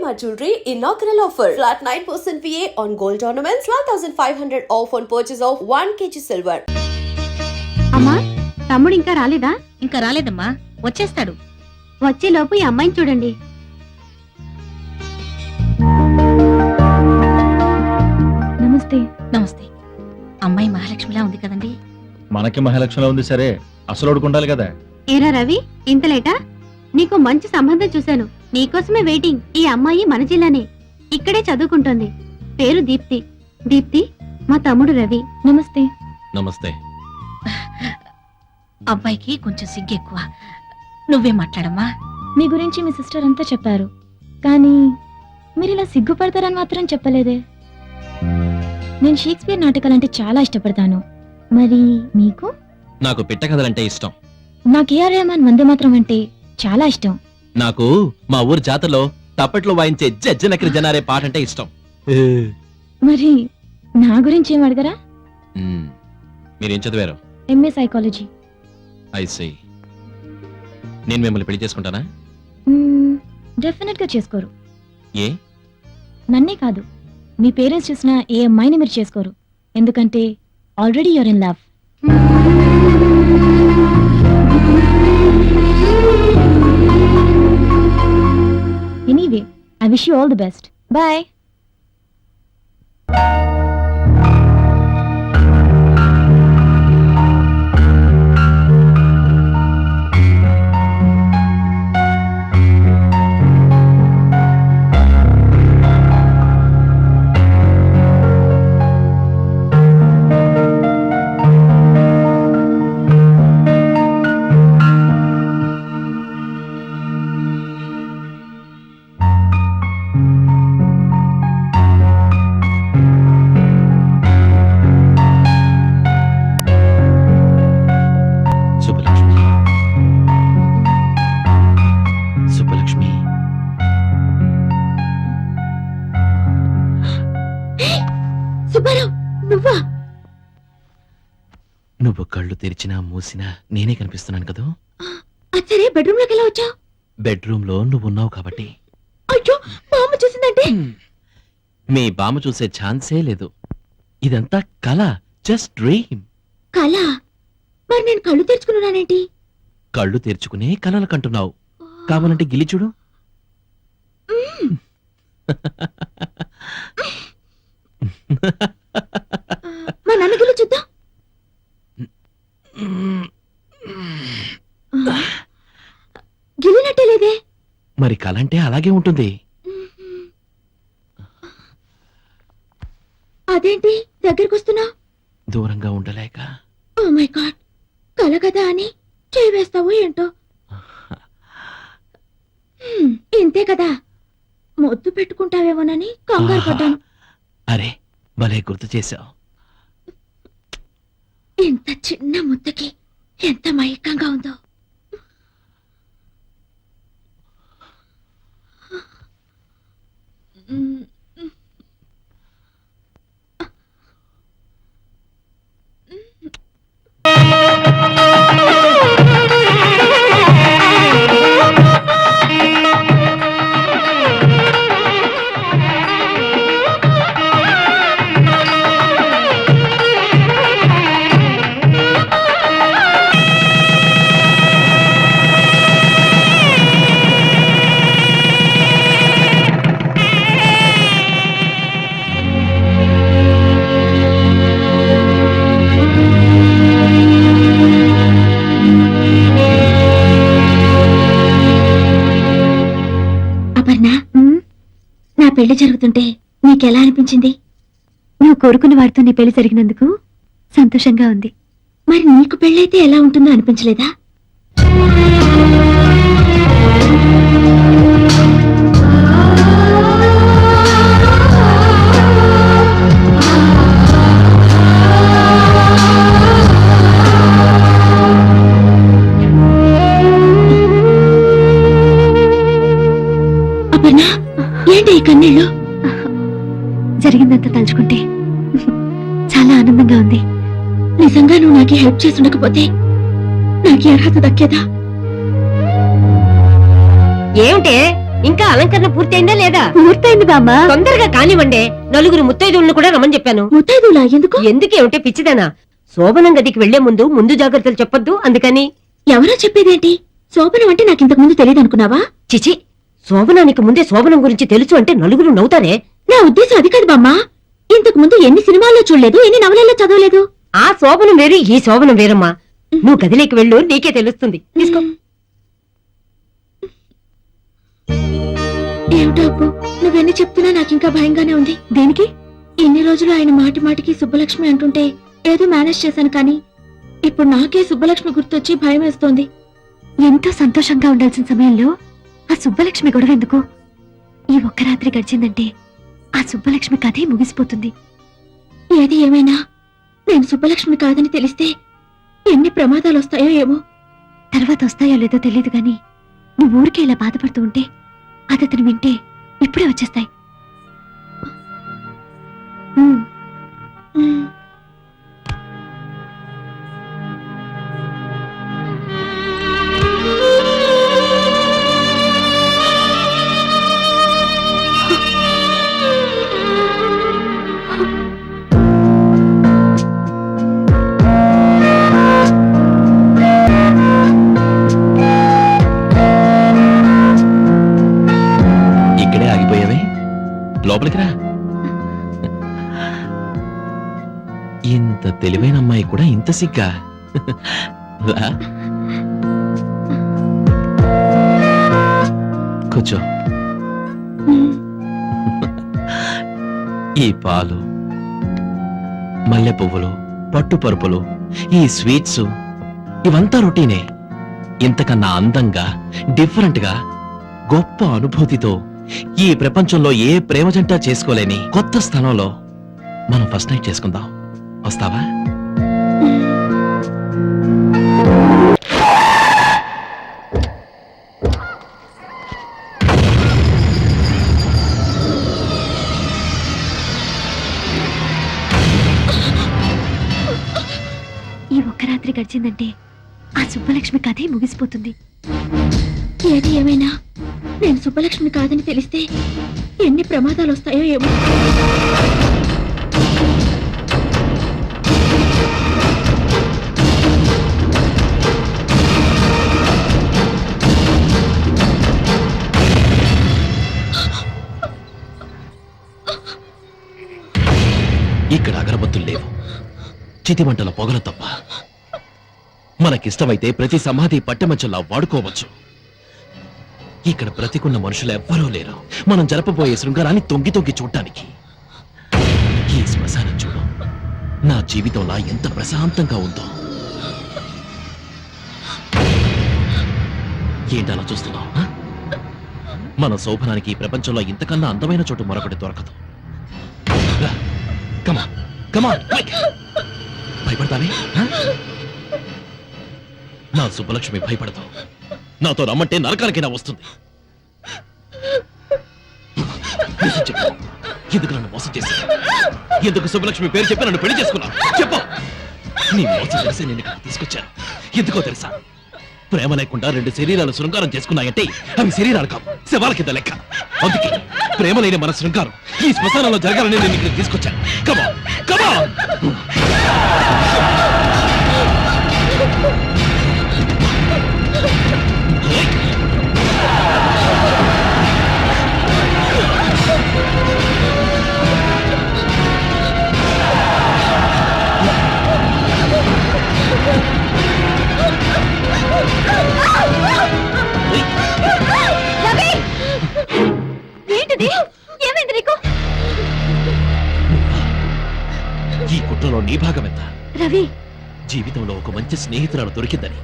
Shalimar Jewelry inaugural offer. Flat 9% VA on gold ornaments, 12,500 off on purchase of 1 kg silver. అమ్మా, తమ్ముడు ఇంకా రాలేదా? ఇంకా రాలేదమ్మా, వచ్చేస్తాడు. వచ్చేలోపు ఈ అమ్మాయిని చూడండి. నమస్తే. నమస్తే. అమ్మాయి మహాలక్ష్మిలా ఉంది కదండి? మనకి మహాలక్ష్మిలా ఉంది సరే, అసలు ఉండాలి కదా. ఏరా రవి, ఇంత లేటా? నీకు మంచి సంబంధం చూశాను, నీకోసమే వెయిటింగ్. ఈ అమ్మాయి మన జిల్లానే, ఇక్కడే చదువుకుంటోంది. పేరు దీప్తి. దీప్తి మా తమ్ముడు రవి. నమస్తే. నమస్తే. అబ్బాయికి కొంచెం సిగ్గు ఎక్కువ, నువ్వే మాట్లాడమ్మా. మీ గురించి మీ సిస్టర్ అంతా చెప్పారు, కానీ మీరు ఇలా సిగ్గుపడతారని మాత్రం చెప్పలేదే. నేను షేక్స్పియర్ నాటకాలంటే చాలా ఇష్టపడతాను. మరి మీకు? నాకు పిట్ట కథలంటే ఇష్టం. నాకు ఏఆర్ రెహమాన్ వందే మాత్రం అంటే చాలా ఇష్టం. నాకు మా ఊరు జాతరలో తప్పట్లో వాయించే జజ్జనకరి జనారే పాట అంటే ఇష్టం. మరి నా గురించి ఏం అడగరా? మీరేం చదివారు? MA psychology. ఐసీ. నేను మిమ్మల్ని పెళ్లి చేసుకుంటానా? డెఫినెట్ గా చేసుకోరు. ఏ? నన్నే కాదు, మీ పేరెంట్స్ చూసిన ఏ అమ్మాయిని మీరు చేసుకోరు. ఎందుకంటే already you're in love. Anyway, I wish you all the best. Bye. నువ్వు కళ్ళు తెరిచినా మూసినా నేనే కనిపిస్తున్నాను కదా. సరే, బెడ్రూమ్ లోకి ఎలా వచ్చావు? బెడ్రూమ్ లో నువ్వున్నావు కాబట్టి. అయ్యో, మా అమ్మ చూసిందంటే? మీ బామ్మ చూసే ఛాన్సే లేదు. ఇదంతా కళ, జస్ట్ డ్రీమ్. కళ? మరి నేను కళ్ళు తెరుచుకున్నానేంటి? కళ్ళు తెరుచుకునే కలలు కంటున్నావు. కావాలంటే గిలి చూడు. మా నాన్న గిల్లి చూద్దాం. గిల్లినట్టే లేదే. మరి కలంటే అలాగే ఉంటుంది. అదేంటి దగ్గరికి వస్తున్నా? దూరంగా ఉండలేక. ఓ మై గాడ్, కల కదా అని చేయి వేస్తావో ఏంటో. ఇంతే కదా, మొద్దు పెట్టుకుంటావేమోనని కంగారు పడ్డాను. అరే, భలే గుర్తు చేశావు. ఇంత చిన్న ముద్దకి ఎంత మైకంగా ఉందో. నా పెళ్లి జరుగుతుంటే నీకెలా అనిపించింది? నువ్వు కోరుకున్న వాడితో నీ పెళ్లి జరిగినందుకు సంతోషంగా ఉంది. మరి నీకు పెళ్ళైతే ఎలా ఉంటుందో అనిపించలేదా? అపర్ణ, ఏంటి ఈ కన్నీళ్ళు? జరిగిందంతా తలుచుకుంటే చాలా ఆనందంగా ఉంది. నిజంగా నువ్వు నాకు హెల్ప్ చేసి ఉండకపోతే నాకు అర్హత దక్కేదా? ఏమిటే ఇంకా అలంకరణ పూర్తయిందా లేదా? పూర్తయింది బామ్మ. తొందరగా కానివ్వండి. నలుగురు ముత్తైదువులను కూడా రమ్మని చెప్పాను. ముత్తైదులా ఎందుకు? ఎందుకేమిటే పిచ్చిదానా? శోభనం గదికి వెళ్లే ముందు జాగ్రత్తలు చెప్పొద్దు అందుకని. ఎవరో చెప్పేదేంటి? శోభనం అంటే నాకు ఇంతకు ముందు తెలియదు అనుకున్నావా? చిచి, శోభనానికి ముందే శోభనం గురించి తెలుసు అంటే నలుగురు నవ్వుతారే. నా ఉద్దేశం అది కాదు బామ్మ. ఇంతకు ముందు ఎన్ని సినిమాల్లో చూడలేదు, ఎన్ని నవలల్లో చదవలేదు. ఆ శోభనం వేరు, ఈ శోభనం వేరమ్మా. నువ్వు గదిలోకి వెళ్ళు, నీకే తెలుస్తుంది. తీసుకో. ఏమిటో అప్పు, నువ్వెన్ని చెప్తున్నా నాకింకా భయంగానే ఉంది. దేనికి? ఇన్ని రోజులు ఆయన మాటి మాటికి సుబ్బలక్ష్మి అంటుంటే ఏదో మేనేజ్ చేశాను, కానీ ఇప్పుడు నాకే సుబ్బలక్ష్మి గుర్తొచ్చి భయం వేస్తోంది. ఎంతో సంతోషంగా ఉండాల్సిన సమయంలో ఆ సుబ్బలక్ష్మి గొడవ ఎందుకు? ఈ ఒక్క రాత్రి గడిచిందంటే ఆ సుబ్బలక్ష్మి కథే ముగిసిపోతుంది. ఏది ఏమైనా నేను సుబ్బలక్ష్మి కాదని తెలిస్తే ఎన్ని ప్రమాదాలు వస్తాయో ఏమో. తర్వాత వస్తాయో లేదో తెలియదు, గాని నువ్వు ఊరికే ఇలా బాధపడుతూ ఉంటే అది అతను వింటే ఇప్పుడే వచ్చేస్తాయి. ఇక్కడే ఆగిపోయావే, లోపలికి రా. ఇంత తెలివైన అమ్మాయి కూడా ఇంత సిగ్గా? రా, కూర్చో. ఈ పాలు, మల్లె పువ్వులు, పట్టు పరుపులు, ఈ స్వీట్స్ ఇవంతా రొటీనే. ఇంతకన్నా అందంగా, డిఫరెంట్ గా, గొప్ప అనుభూతితో ఈ ప్రపంచంలో ఏ ప్రేమ జంట చేసుకోలేని కొత్త స్థలంలో మనం ఫస్ట్ నైట్ చేసుకుందాం. వస్తావా? ఈ ఒక్క రాత్రి గడిచిందంటే ఆ సుబ్బలక్ష్మి కథే ముగిసిపోతుంది. ఏది ఏమైనా నేను సుబ్బలక్ష్మి కాదని తెలిస్తే ఎన్ని ప్రమాదాలు వస్తాయో ఏమో. ఇక్కడ అగరబత్తులు లేవు, చితిమంటల పొగలు తప్ప. మనకిష్టమైతే ప్రతి సమాధి పట్టెమంచంలా వాడుకోవచ్చు. ఇక్కడ బ్రతికున్న మనుషులు ఎవ్వరూ లేరు మనం జరపబోయే శృంగారాన్ని తొంగి తొంగి చూడటానికి. ఈ శ్మశానం చూడు, నా జీవితంలా ఎంత ప్రశాంతంగా ఉందో. ఏంటలా చూస్తున్నావు? మన శోభనానికి ఈ ప్రపంచంలో ఇంతకన్నా అందమైన చోటు మరొకటి దొరకదు. రా, come on, come on, quick. భయపడతానే? నా సుబ్బలక్ష్మి భయపడతావు. నాతో రమ్మంటే నరకానికైనా వస్తుంది. నిజం చెప్పు, ఎందుకు నన్ను మోసం చేశావు? ఎందుకు సుబ్బలక్ష్మి పేరు చెప్పి నన్ను పెళ్లి చేసుకున్నావు? చెప్పు. నీ మోసం తెలిసి నేను ఇక్కడికి తీసుకొచ్చాను. ఎందుకో తెలుసా? ప్రేమ లేకుండా రెండు శరీరాలు శృంగారం చేసుకున్నాయంటే అవి శరీరాలు కావు, శవాల కింద లెక్క. అందుకే ప్రేమ లేని మన శృంగారం ఈ శ్మశానంలో జరగాలని నేను ఇక్కడికి తీసుకొచ్చాను. కమా కమా. ఏంటిది? ఏమైంది నీకు? ఈ కుట్రలో నీ భాగం ఎంత? రవి, జీవితంలో ఒక మంచి స్నేహితురాలు దొరికిందని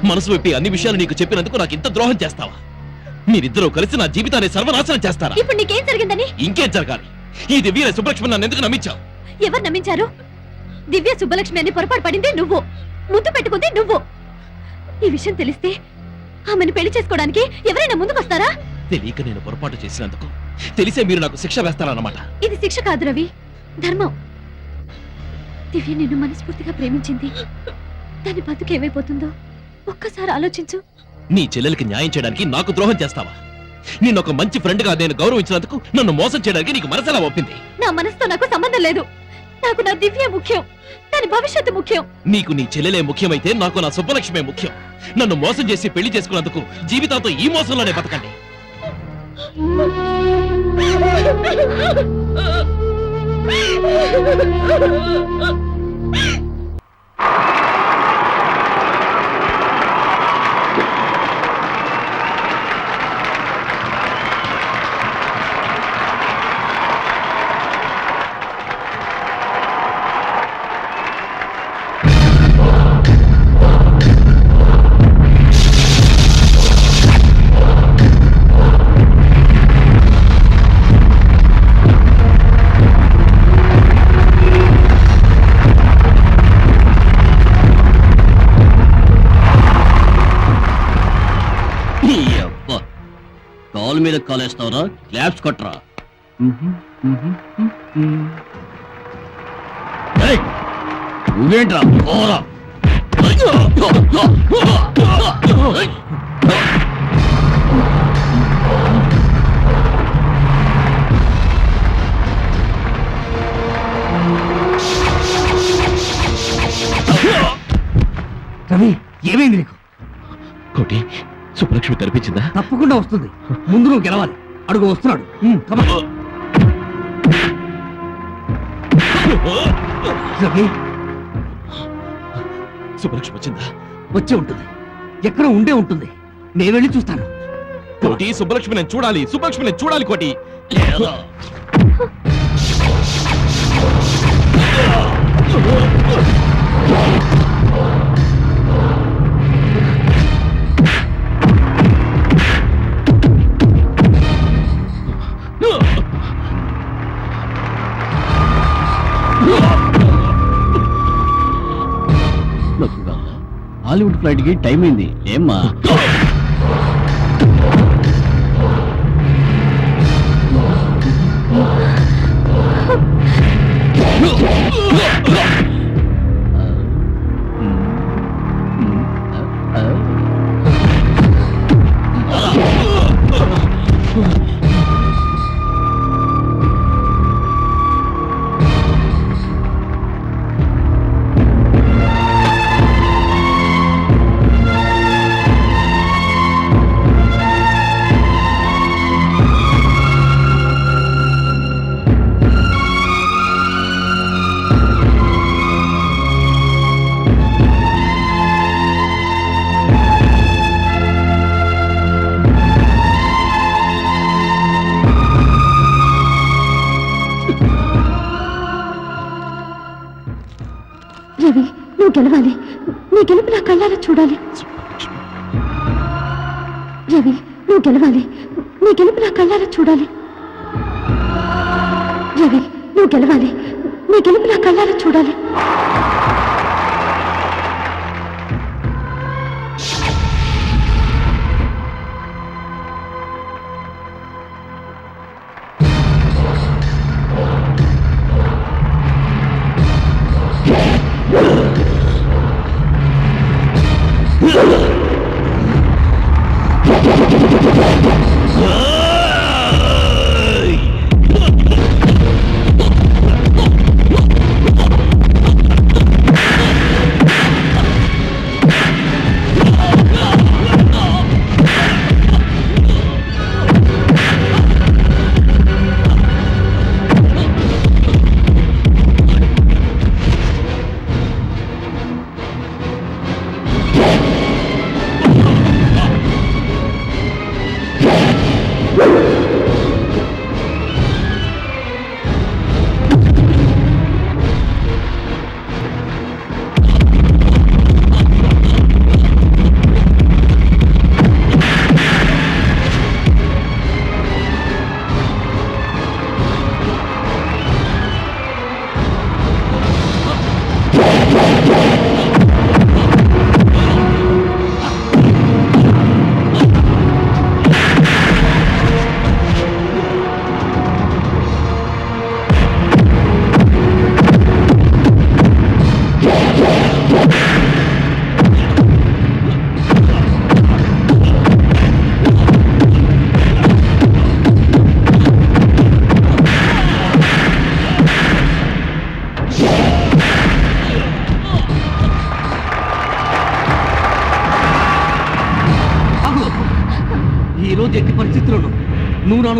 మనసు విప్పి అన్ని విషయాలు నీకు చెప్పినందుకు నాకు ఇంత ద్రోహం చేస్తావా? మీరిద్దరూ కలిసి నా జీవితాన్ని సర్వనాశనం చేస్తారా? ఇప్పుడు నీకేం జరిగిందని? ఇంకేం జరగాలి? ఈ దివ్య సుబ్బలక్ష్మి నన్ను ఎందుకు నమ్మించావు? ఎవరు నమ్మించారు? దివ్య సుబ్బలక్ష్మి అని పొరపాటు పడింది నువ్వు, ముద్దు పెట్టుకుంది నువ్వు. ఈ విషయం తెలిస్తే ఆమెను పెళ్లి చేసుకోవడానికి ఎవరైనా ముందుకొస్తారా? తెలియక నేను పొరపాటు చేసినందుకు తెలిసే మీరు నాకు శిక్ష వేస్తారన్నమాట. ఇది శిక్ష కాదు రవి, ధర్మం. దివ్య నిన్ను మనస్ఫూర్తిగా ప్రేమించింది. దాని బతుకు ఏమైపోతుందో ఒక్కసారి ఆలోచించు. నీ చెల్లెలకి న్యాయం చేయడానికి నాకు ద్రోహం చేస్తావా? నిన్ను ఒక మంచి ఫ్రెండ్ గా నేను గౌరవించినందుకు నన్ను మోసం చేయడానికి నీకు మనసెలా ఒప్పింది? నా మనసుతో నాకు సంబంధం లేదు. నాకు నా దివ్య ముఖ్యం, దాని భవిష్యత్తు ముఖ్యం. నీకు నీ చెల్లెలే ముఖ్యమైతే నాకు నా సుబ్బలక్ష్మే ముఖ్యం. నన్ను మోసం చేసి పెళ్లి చేసుకున్నందుకు జీవితాంతో ఈ మోసంలోనే బతకండి. కాలు మీద కాలేస్తావరా? క్లాప్స్ కొట్టరా? నువ్వేంట్రా? పోరా! రవి, ఏమైంది నీకు? కోటి, సుబ్బలక్ష్మి కనిపించిందా? తప్పకుండా వస్తుంది. ముందు నువ్వు గెలవాలి. అడుగు వస్తున్నాడు. రవి, సుబ్బలక్ష్మి వచ్చిందా? వచ్చే ఉంటుంది. ఎక్కడ ఉండే ఉంటుంది. నేను వెళ్ళి చూస్తాను. కోటి, సుబ్బలక్ష్మి నేను చూడాలి. సుబ్బలక్ష్మి నేను చూడాలి కోటి. లేదా? హాలీవుడ్ ఫ్లైట్ కి టైం అయింది. ఏమ్మా? రవి, నువ్వు గెలవాలి. నీ గెలుపు నా కళ్ళారా చూడాలి. రవి, నువ్వు గెలవాలి. నీ గెలుపు నా కళ్ళారా చూడాలి. రవి, నువ్వు గెలవాలి. నీ గెలుపు నా కళ్ళారా చూడాలి.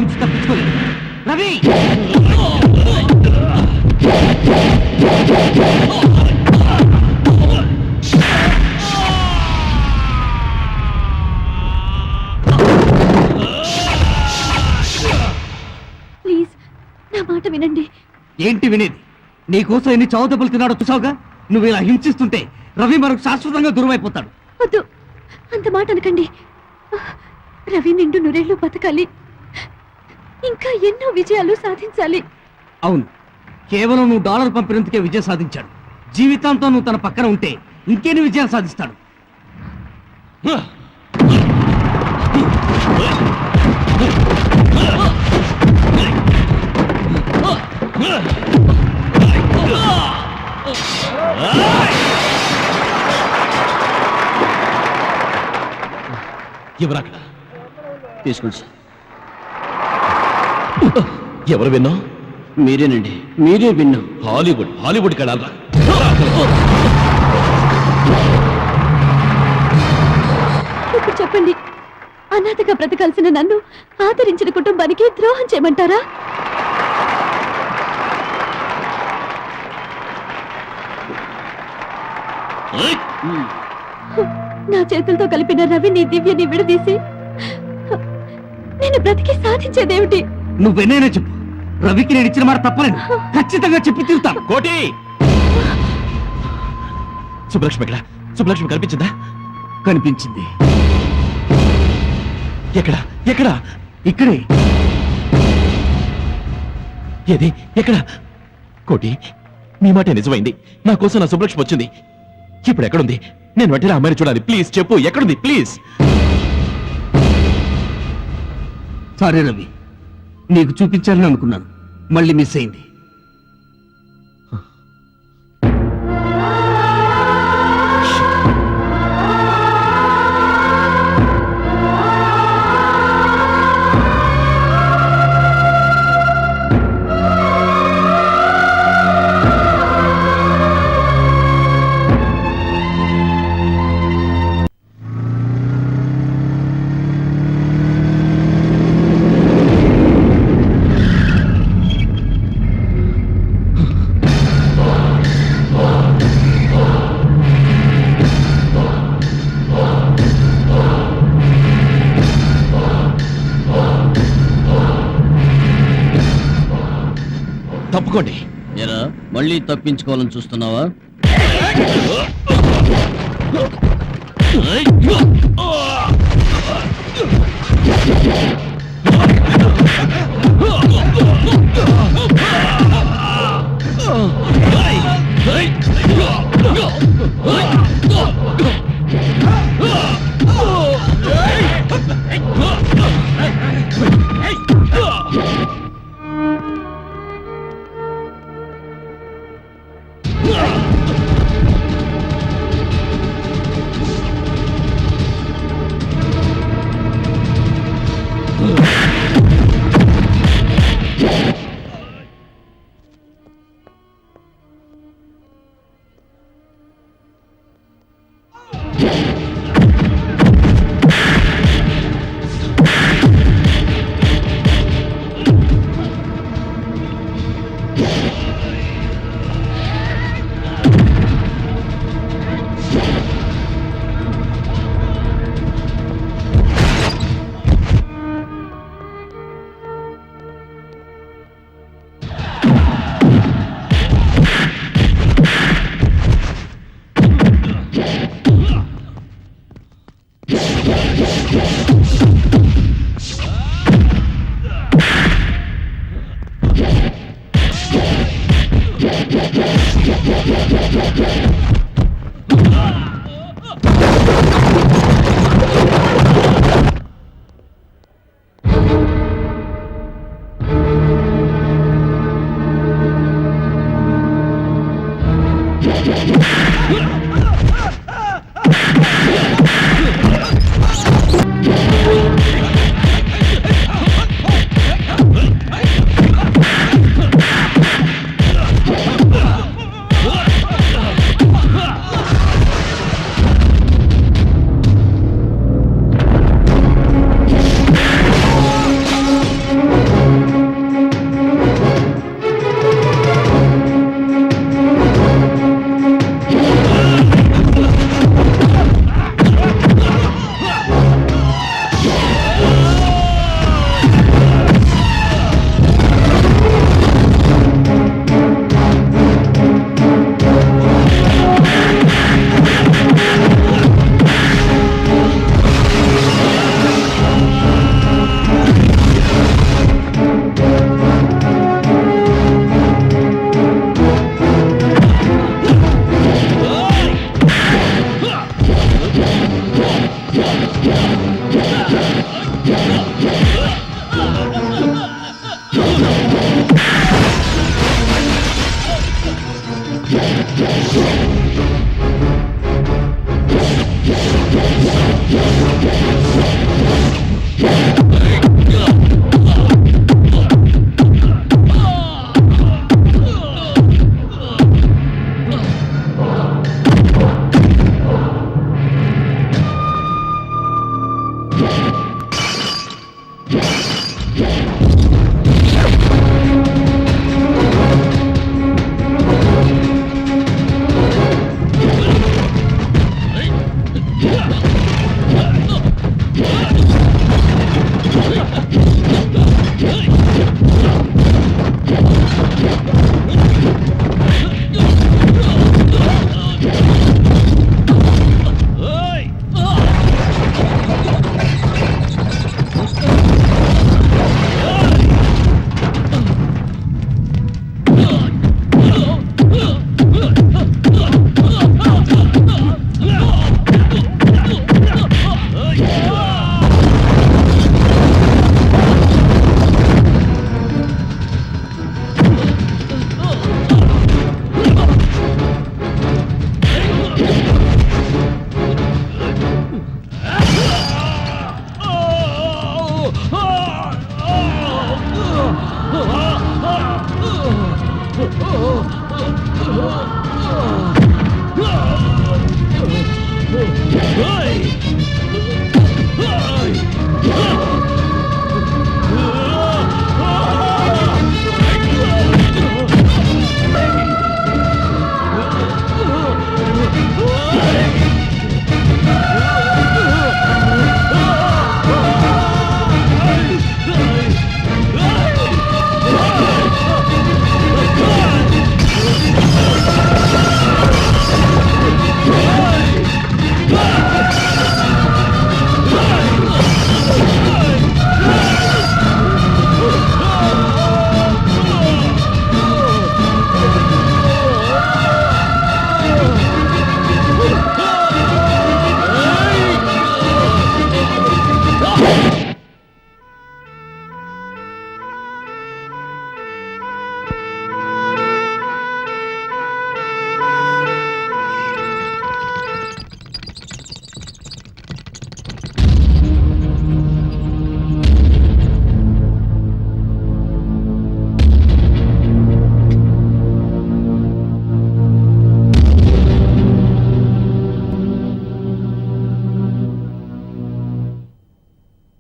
నుంచి తప్పించుకోలేదు. రవి ప్లీజ్ నా మాట వినండి. ఏంటి వినేది? నీకోసం ఎన్ని చావు దెబ్బలు తిన్నాడో చూసావుగా. నువ్వు ఇలా హింసిస్తుంటే రవి మనకు శాశ్వతంగా దూరం అయిపోతాడు. వద్దు, అంత మాట అనకండి. రవి నిండు నూరేళ్లు బతకాలి, ఇంకా ఎన్నో విజయాలు సాధించాలి. అవును, కేవలం నువ్వు డాలర్ పంపినందుకే విజయం సాధించాడు. జీవితాంతం నువ్వు తన పక్కన ఉంటే ఇంకెన్ని విజయాలు సాధిస్తాడు. ఎవరక్కడ? తీసుకోండి సార్. ఎవరు విన్నావు? మీరేనండి, మీరే విన్నాం. హాలీవుడ్ కడాలరా. ఇప్పుడు చెప్పండి, అనాథగా బ్రతకాల్సిన నన్ను ఆదరించిన కుటుంబానికి ద్రోహం చేయమంటారా? నా చేతులతో కలిపిన రవి నీ దివ్యని విడదీసి నేను బ్రతికి సాధించేదేమిటి? నువ్వెన్నైనా చెప్పు, రవికి నేను ఇచ్చిన మాట తప్పలేదు. ఖచ్చితంగా చెప్పి తీరుతాను. కోటి! సుబ్బలక్ష్మి ఎక్కడ? సుబ్బలక్ష్మి కనిపించిందా? కనిపించింది. ఎక్కడ? ఎక్కడ? ఇక్కడే. ఏది? ఎక్కడ? కోటి, మీ మాట నిజమైంది. నా కోసం నా సుబ్బలక్ష్మి వచ్చింది. ఇప్పుడు ఎక్కడుంది? నేను వెంటనే అమ్మాయిని చూడాలి. ప్లీజ్ చెప్పు, ఎక్కడుంది? ప్లీజ్. సరే రవి, నీకు చూపించాలని అనుకున్నాను, మళ్ళీ మిస్ అయింది. తప్పుకోండి. ఎరా, మళ్ళీ తప్పించుకోవాలని చూస్తున్నావా?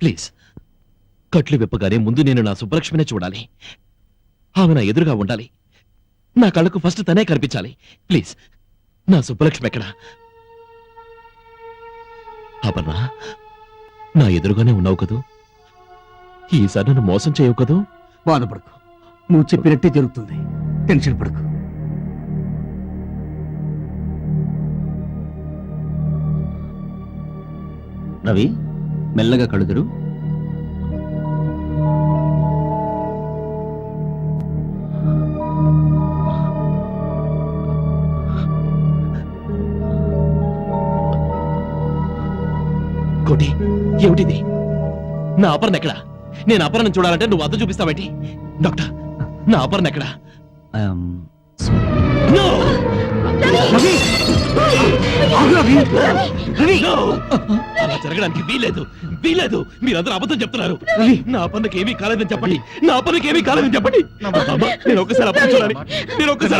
ప్లీజ్, కట్లు విప్పగానే ముందు నేను నా సుబ్బలక్ష్మినే చూడాలి. ఆమె నా ఎదురుగా ఉండాలి. నా కళ్ళకు ఫస్ట్ తనే కనిపించాలి. ప్లీజ్, నా సుబ్బలక్ష్మి ఎక్కడా? అపర్ణ, నా ఎదురుగానే ఉన్నావు కదూ? ఈసారి నన్ను మోసం చేయవు కదూ? బాధపడకు, నువ్వు చెప్పినట్టే జరుగుతుంది. టెన్షన్ పడకు. రవి, మెల్లగా కడుదురు. కోటి, ఏమిటిది? నా అపర్ణ ఎక్కడా? నేను అపర్ణను చూడాలంటే నువ్వు అద్దం చూపిస్తావేంటి? డాక్టర్, నా అపర్ణ ఎక్కడా? No! రవి! ఆగు రవి! రవి! No! అలా జరగడానికి వీలేదు. మీరందరూ అబద్ధం చెప్తున్నారు. రవి! నా అపర్ణకి ఏమీ కాలేదని చెప్పండి. అమ్మా, నేను ఒక్కసారి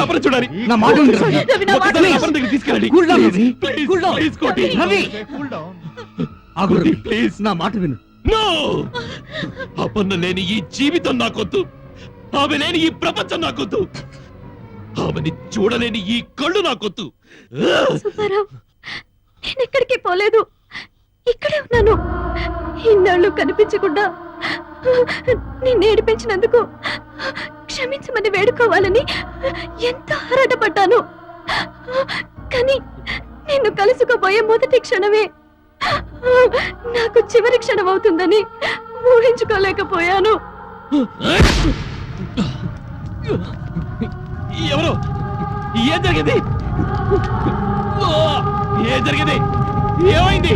అపర్ణ చూడాలి. నా మాట విను రవి. ఒక్కసారి అపర్ణ దగ్గరికి తీసుకెళ్ళండి. Cool down, Ravi. Please, Cool down. please, కోటి. రవి! ఆగు రవి, ప్లీజ్. నా మాట విను. No! అపర్ణ లేని ఈ జీవితం నాకొద్దు. ఆమె లేని ఈ ప్రపంచం నాకొద్దు. ఆమెని చూడలేని ఈ కళ్ళు నాకొద్దు. సుబ్బారావు, నేను ఎక్కడికి పోలేదు, ఇక్కడే ఉన్నాను. ఇన్నాళ్ళు కనిపించకుండా నిన్ను ఏడిపించినందుకు క్షమించమని వేడుకోవాలని ఎంతో ఆరాటపడ్డాను. కానీ నిన్ను కలుసుకోబోయే మొదటి క్షణమే నాకు చివరి క్షణం అవుతుందని ఊహించుకోలేకపోయాను. ఎవరు? ఏం జరిగింది? ఏం జరిగింది? ఏమైంది?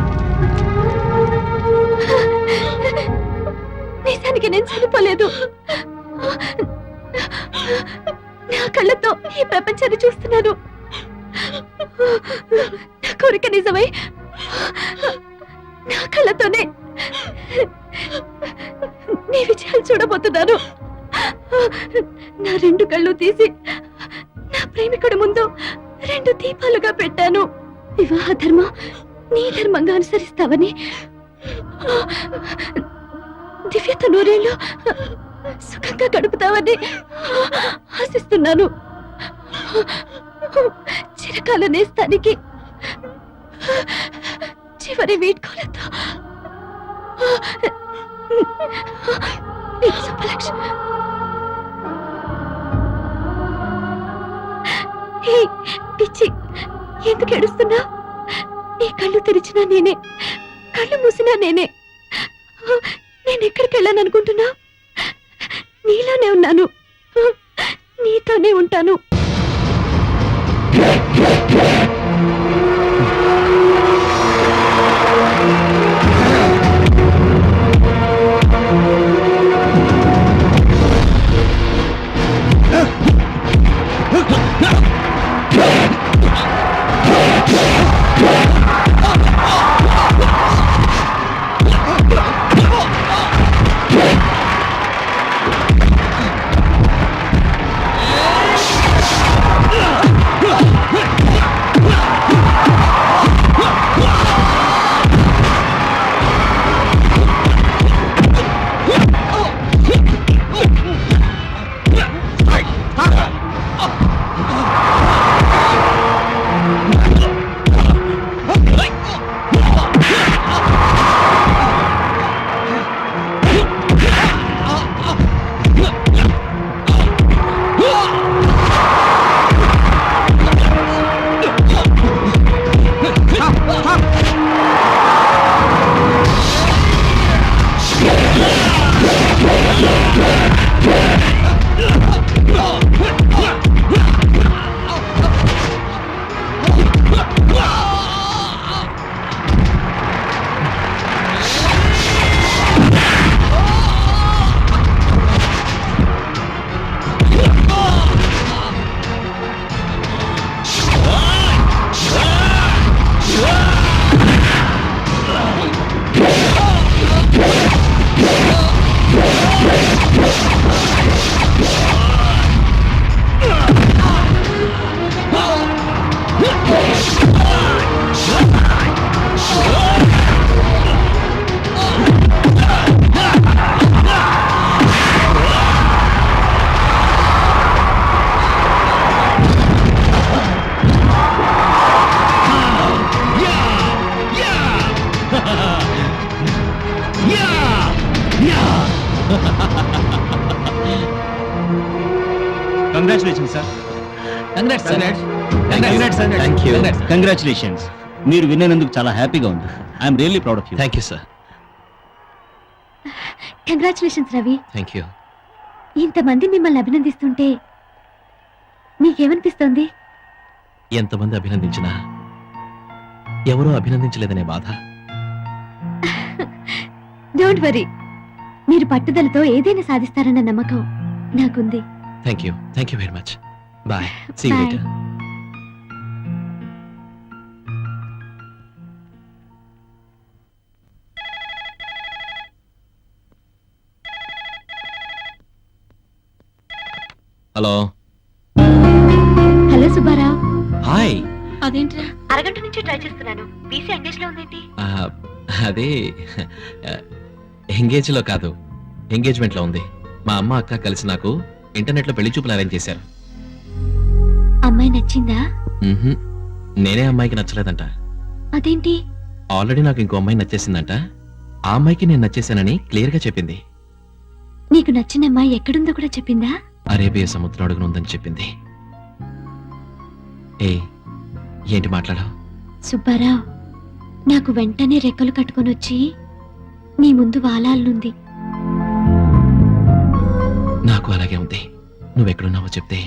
నిజానికి నేను చనిపోలేదు. నా కళ్ళతో ఈ ప్రపంచాన్ని చూస్తున్నాను. నా కోరిక నిజమై నా కళ్ళతోనే నీ విజయాలు చూడబోతున్నాను. నా రెండు కళ్ళు తీసి నా ప్రేమికుడి ముందు రెండు దీపాలుగా పెట్టాను. వివాహ ధర్మం నీ ధర్మంగా అనుసరిస్తావని, దివ్యత నూరేళ్ళు సుఖంగా గడుపుతావని ఆశిస్తున్నాను. చిరకాల నేస్తానికి చివరి వీడ్కోలతో సుబ్బలక్ష్మి. పిచ్చి, ఎందుకు ఏడుస్తున్నా? నీ కళ్ళు తెరిచినా నేనే, కళ్ళు మూసినా నేనే. నేను ఎక్కడికి వెళ్ళాను అనుకుంటున్నా? నీలోనే ఉన్నాను, నీతోనే ఉంటాను. Congratulation sir. Thank you. Congratulations. మీరు విన్నందుకు చాలా హ్యాపీగా ఉంది. I'm really proud of you. Thank you sir. Congratulations Ravi. Thank you. ఇంతమంది మిమ్మల్ని అభినందిస్తుంటే మీకేమనిపిస్తోంది? ఎంతమంది అభినందించినా ఎవరూ అభినందించలేదనే బాధ. డోంట్ వరీ, మీరు పట్టుదలతో ఏదైనా సాధిస్తారన్న నమ్మకం నాకుంది. Thank you very much. Bye. See you Bye. Later. Hello. Hello Subbarao. Hi. అదేంట్రా? అరగంట నుంచి ట్రై చేస్తున్నాను. బీసీ ఎంగేజ్ లో ఉందేంటి? అదే ఎంగేజ్ లో కాదు, ఎంగేజ్మెంట్ లో ఉంది. మా అమ్మ అక్క కలిసి నాకు ఇంటర్నెట్ లో పెళ్లి చూపులు అరేంజ్ చేశారు. అమ్మాయి నచ్చిందా? మ్హూ. నేనే అమ్మాయికి నచ్చలేదంట. అదేంటి? ఆల్రెడీ నాకు ఇంకో అమ్మాయి నచ్చేసిందంట. ఆ అమ్మాయికి నేను నచ్చేసానని క్లియర్ గా చెప్పింది. నీకు నచ్చిన అమ్మాయి ఎక్కడుందో కూడా చెప్పిందా? అరేబియా సముద్రం అడుగున ఉందని చెప్పింది. ఏ ఏంటి మాట్లాడావు? సుబ్బారావు, నాకు వెంటనే రెక్కలు కట్టుకొని వచ్చి నీ ముందు వాలాలనుంది. నాకు అలాగే ఉంది. నువ్వెక్కడున్నావో చెప్తే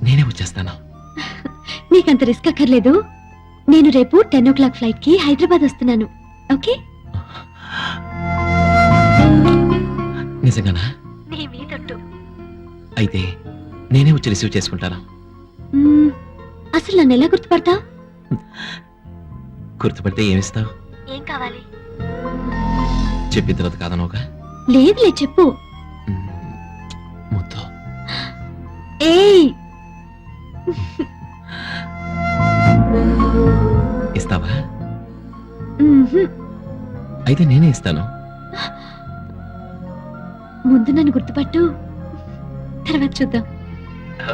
నేనే వచ్చేస్తాను. నీకంత రిస్క్ అక్కర్లేదు. నేను రేపు 10 o'clock ఫ్లైట్ కి హైదరాబాద్ వస్తున్నాను. ఓకే? నిజంగానా? నీ మీదొట్టు. అయితే నేనే వచ్చి రిసీవ్ చేసుకుంటాను. అసలు నన్ను ఎలా గుర్తుపడతావు? గుర్తుపడితే ఏమిస్తావు? ఏం కావాలి? చెప్పిన తర్వాత కాదనోగా. లేదులే, చెప్పు. ముద్దు. ఏయ్, ఇస్తావా? మ్మ్హ్. అయితే నేనే ఇస్తాను. ముందు నన్ను గుర్తుపట్టు, తర్వాత చూద్దాం.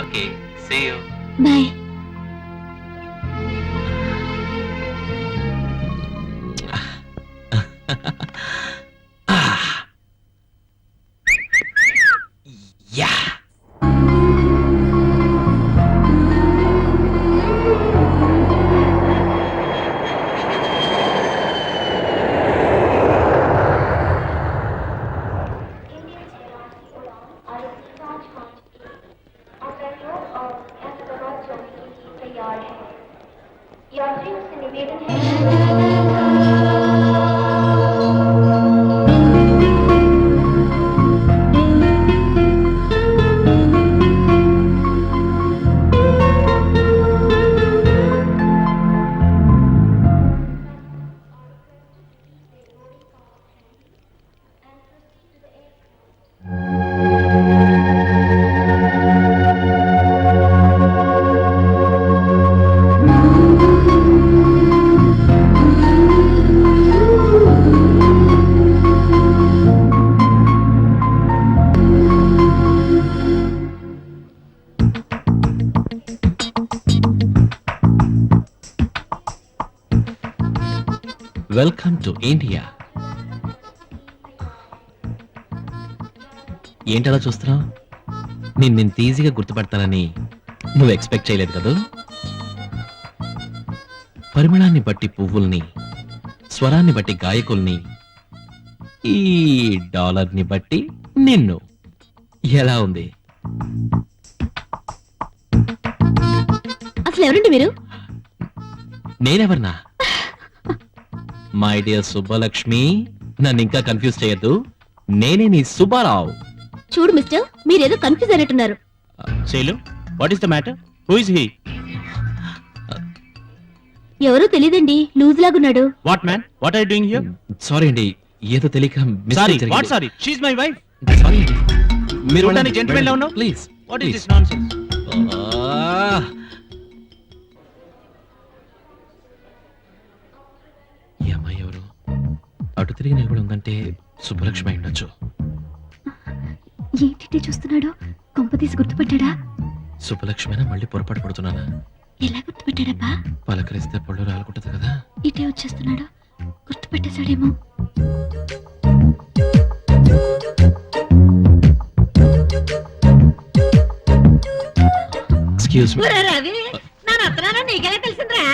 Okay, see you. Bye. Yeah. Welcome to India. ఏంటలా చూస్తున్నావు? నిన్నింత ఈజీగా గుర్తుపడతానని నువ్వు ఎక్స్పెక్ట్ చేయలేదు కదూ. పరిమళాన్ని బట్టి పువ్వుల్ని, స్వరాన్ని బట్టి గాయకుల్ని, ఈ డాలర్ని బట్టి నిన్ను. ఎలా ఉంది? అసలు ఎవరండి మీరు? నేనెవర్నా? మై డియర్ సుబ్బలక్ష్మి, నన్ను ఇంకా కన్ఫ్యూజ్ చేయొద్దు. నేనే నీ సుబ్బారావు. చూడు మిస్టర్, మీరేదో కన్ఫ్యూజ్ అయినట్టున్నారు. Sailu, what is the matter? Who is he? ఎవరో తెలియదండి, లూజ్ లాగున్నాడు. What man? What are you doing here? Sorry అండి, ఏదో తెలియక sorry, what sorry? She is my wife. Sorry అండి. మీరు చూడడానికి gentleman లా ఉన్నావు? Please. What is this nonsense? ఈ అమ్మాయి ఎవరు? అటు తిరిగి నిలబడి ఉందంటే సుబ్బలక్ష్మి అయి ఉండొచ్చు. ఏంటి చూస్తున్నాడు? కొంపతీసి గుర్తుపట్టాడా? సుబ్బలక్ష్మినా మళ్ళీ పొరపాటు పడుతున్నానా? ఎలా గుర్తుపట్టాడబ్బా? పలకరిస్తే పళ్ళు రాలుకుంటది కదా. ఇటే వచ్చేస్తున్నాడు, గుర్తుపట్టేశాడేమో. Excuse me. రవి నా నత్తనారా నీకెలా తెలిసిందిరా?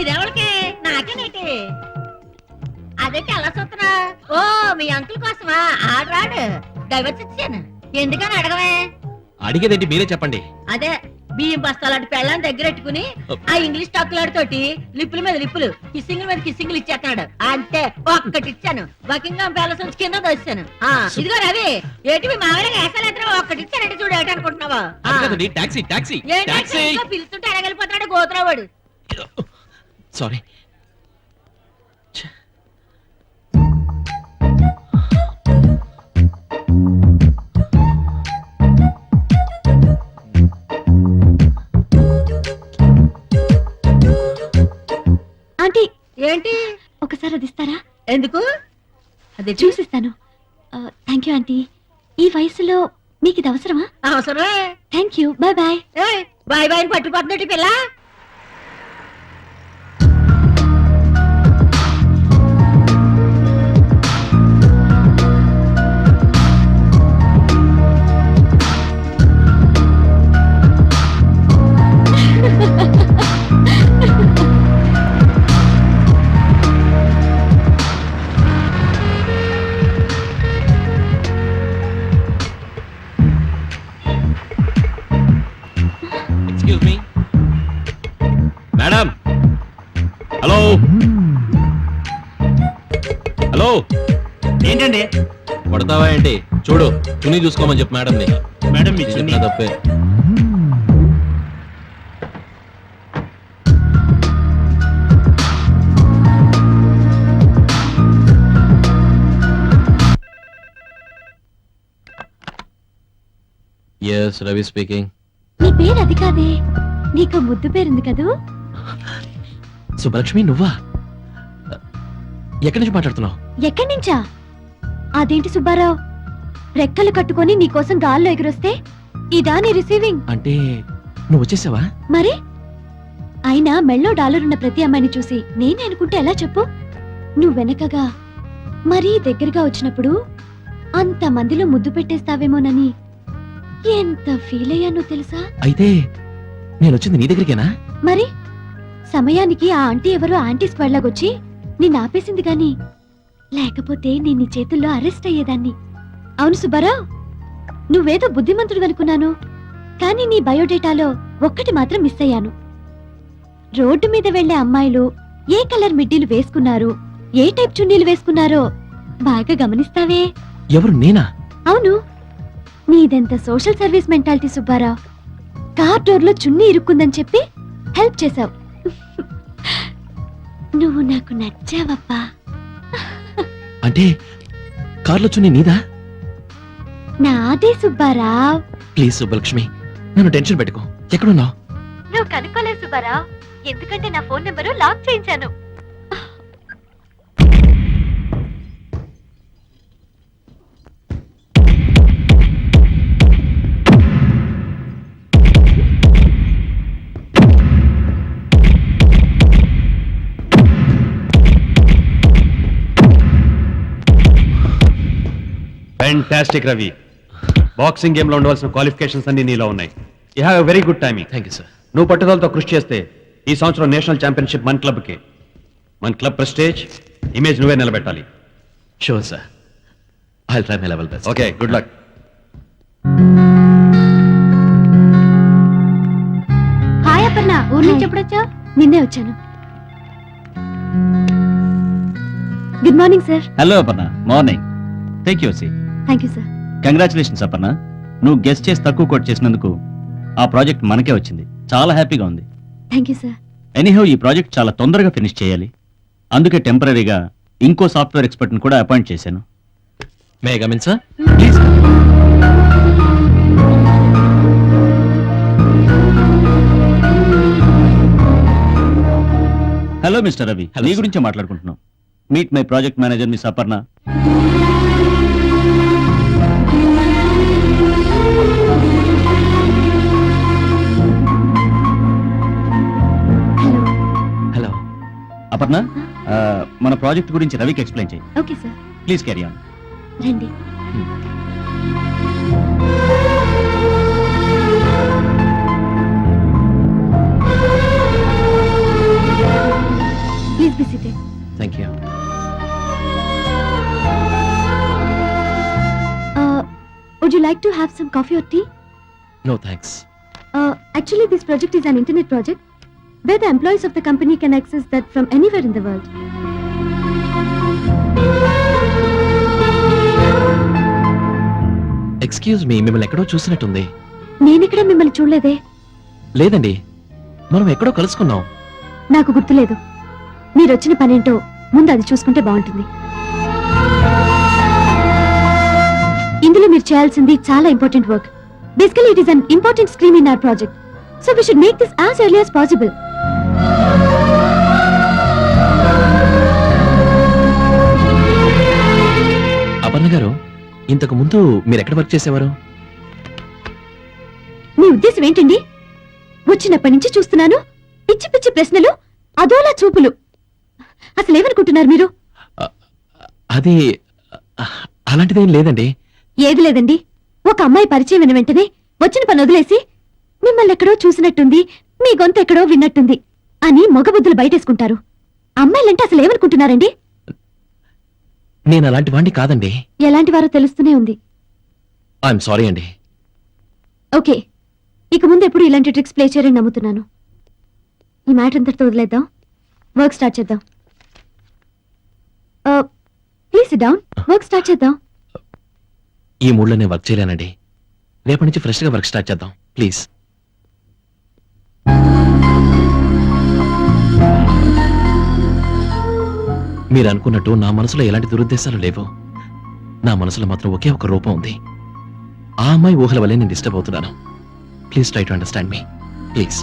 ఇదెవరికి? నాకేనేటి? అదేంటి అలా చూస్తున్నా? ఓ మీ అంకుల్ కోసమా? ఆడు డైవర్స్ ఇచ్చాను. ఎందుకని అడగవే? అడిగేదేంటి మీరే చెప్పండి. అదే బియ్యం బస్తాలాంటి పెళ్ళాన్ని దగ్గరెట్టుకుని ఆ ఇంగ్లీష్ టాకులాడితోటి లిప్పుల మీద లిప్పులు, కిస్సింగ్ల మీద కిస్సింగ్లు ఇచ్చేస్తున్నాడు. అంటే ఒక్కటి ఇచ్చాను, బకింగ్హామ్ ప్యాలెస్ నుంచి కింద దోశాను. ఇదిగో రవి, ఏంటి మీ మామూలుగా వేసాలేద్దాం? ఒక్కటి ఇచ్చానంటే చూడు, ఏంటి అనుకుంటున్నావా? అది కాదండి, టాక్సీ టాక్సీ టాక్సీ. ఏంటో పిలుస్తుంటే అడగలిపోతున్నాడు గోత్రావాడు. సారీ. ఆంటీ, ఏంటి? ఒకసారి అది ఇస్తారా? ఎందుకు? అదే చూసిస్తాను. Thank you aunty. ఈ వయసులో మీకు ఇది అవసరమా? అవసరమే. Thank you, bye bye. Bye bye పట్టుకుపోతున్నట్టు పిల్ల. Excuse me madam. Hello hello. ఏంటండి? పడతావా ఏంటి? చూడు, చున్నీ చూసుకోమని చెప్పు మేడం ని. మేడం మీ చున్నీ. తప్పే. Yes, Ravi speaking. నీ పేరు అది కాదే, నీకు ముద్దు పేరుంది కదూ. సుబ్బలక్ష్మి, నువ్వా? ఎక్కడి నుంచి మాట్లాడుతున్నావు? ఎక్కడి నుంచా? అదేంటి సుబ్బారావు, రెక్కలు కట్టుకొని నీకోసం గాల్లో ఎగురొస్తే ఇదా నీ రిసీవింగ్? అంటే నువ్వు వచ్చేసావా? మరి అయినా మెళ్ళో డాలర్ ఉన్న ప్రతి అమ్మాయిని చూసి నేనే అనుకుంటే ఎలా చెప్పు? నువ్వు వెనకగా మరీ దగ్గరగా వచ్చినప్పుడు అంత మందిలో ముద్దు పెట్టేస్తావేమోనని ఎంత ఫీల్ అయ్యానో తెలుసా? అయితే నేను వచ్చింది నీ దగ్గరికేనా? మరి సమయానికి ఆ ఆంటీ ఎవరో ఆంటీ స్క్వాడ్ లాగొచ్చి నిన్ను ఆపేసింది గాని లేకపోతే నేను నీ చేతుల్లో అరెస్ట్ అయ్యేదాన్ని. అవును సుబ్బారావు, నువ్వేదో బుద్ధిమంతుడు అనుకున్నాను, కానీ నీ బయోడేటాలో ఒక్కటి మాత్రం మిస్ అయ్యాను. రోడ్డు మీద వెళ్లే అమ్మాయిలు ఏ కలర్ మిడ్డీలు వేసుకున్నారు, ఏ టైప్ చున్నీలు వేసుకున్నారో బాగా గమనిస్తావే? ఎవరు, నేనా? అవును, నీదెంత social service mentality Subbarao. Car door లో చున్నీ ఇరుక్కుందని చెప్పి హెల్ప్ చేశావు. నువ్వు నాకు నచ్చావప్పా. అంటే కార్లో చున్నీ నీదా? నాదే సుబ్బారావు. ప్లీజ్ సుబ్బలక్ష్మి, నన్ను టెన్షన్ పెట్టుకో. ఎక్కడున్నావు? నువ్వు కనుక్కోలేదు సుబ్బారావు, ఎందుకంటే నా ఫోన్ నెంబరు లాక్ చేయించాను. ఫ్యాంటాస్టిక్ రవి. బాక్సింగ్ గేమ్ లో ఉండవలసిన క్వాలిఫికేషన్స్ అన్ని నీలో ఉన్నాయి. You have a very good timing. Thank you sir. నువ్వు పట్టుదలతో కృషి చేస్తే ఈ సంవత్సరం నేషనల్ ఛాంపియన్షిప్ మన క్లబ్కి, మన క్లబ్ ప్రెస్టేజ్, ఇమేజ్ నువ్వే నిలబెట్టాలి. Sure sir, I will try my level best. Okay, good luck. Hi Aparna, ఊరు నుంచి ఎప్పుడొచ్చా? నిన్నే వచ్చాను. Good morning sir. Hello Aparna, morning. Take your seat. Thank you sir. Congratulations Aparna, నువ్వు గెస్ట్ చేసి తక్కువ కోట్ చేసినందుకు ఆ ప్రాజెక్ట్ మనకే వచ్చింది. చాలా హ్యాపీగా ఉంది. Thank you sir. ఎనీహౌ ఈ ప్రాజెక్ట్ చాలా తొందరగా ఫినిష్ చేయాలి. అందుకే టెంపరీగా ఇంకో సాఫ్ట్వేర్ ఎక్స్పర్ట్ని కూడా అపాయింట్ చేశాను. May I come in sir? Please. Hello mister Ravi, Hello, నీ sir. గురించే మాట్లాడుకుంటున్నాం. Meet my project manager miss Aparna. Hello. Hello. Aparna, మన ప్రాజెక్ట్ గురించి రవికి ఎక్స్ప్లెయిన్ చేయి. Okay sir. Please carry on. రండి. Please be seated. Thank you. Would you like to have some coffee or tea? No thanks. Actually, this project is an internet project where the employees of the company can access that from anywhere in the world. Excuse me, మిమ్మల్ని ఎక్కడో చూసినట్టుంది. నేనెక్కడ మిమ్మల్ని చూడలేదే. లేదండి, మనం ఎక్కడో కలుసుకున్నాం. నాకు గుర్తులేదు. మీరు వచ్చిన పనేంటో ముందు అది చూసుకుంటే బాగుంటుంది. ఇందులో మీరు చేయాల్సింది చాలా important work. Basically it is an important scheme in our project. So we should make this as early as possible. Aparna గారు, ఇంతకు ముందు మీరు ఎక్కడ వర్క్ చేసేవారు? మీ ఉద్దేశం ఏంటండి? వచ్చినప్పటి నుంచి చూస్తున్నాను పిచ్చి పిచ్చి ప్రశ్నలు, అదోలా చూపులు. అసలు ఏమనుకుంటున్నారు మీరు? అది అలాంటిదేం లేదండి. ఏది లేదండి. ఒక అమ్మాయి పరిచయం అయిన వెంటనే వచ్చిన పని వదిలేసి మిమ్మల్ని ఎక్కడో చూసినట్టుంది, మీ గొంతు ఎక్కడో విన్నట్టుంది అని మగబుద్ధులు బయటేసుకుంటారు. అమ్మాయిలంటే అసలు ఏమనుకుంటున్నారండి? నేను అలాంటి వాడిని కాదండి. ఎలాంటి వారో తెలుస్తూనే ఉంది. ఐఎమ్ సారీ అండి. ఓకే, ఇక ముందు ఎప్పుడు ఇలాంటి ట్రిక్స్ ప్లే చేయరని నమ్ముతున్నాను. ఈ మ్యాటర్ అంతటితో వదిలేద్దాం, వర్క్ స్టార్ట్ చేద్దాం. Please SIT down. Work start చేద్దాం. ఈ మూడ్లో నేను వర్క్ చేయలేనండి. రేపటి నుంచి ఫ్రెష్ గా వర్క్ స్టార్ట్ చేద్దాం ప్లీజ్. మీరు అనుకున్నట్టు నా మనసులో ఎలాంటి దురుద్దేశాలు లేవు. నా మనసులో మాత్రం ఒకే ఒక రూపం ఉంది. ఆ అమ్మాయి ఊహల వల్లే నేను డిస్టర్బ్ అవుతున్నాను. Please try to understand me please.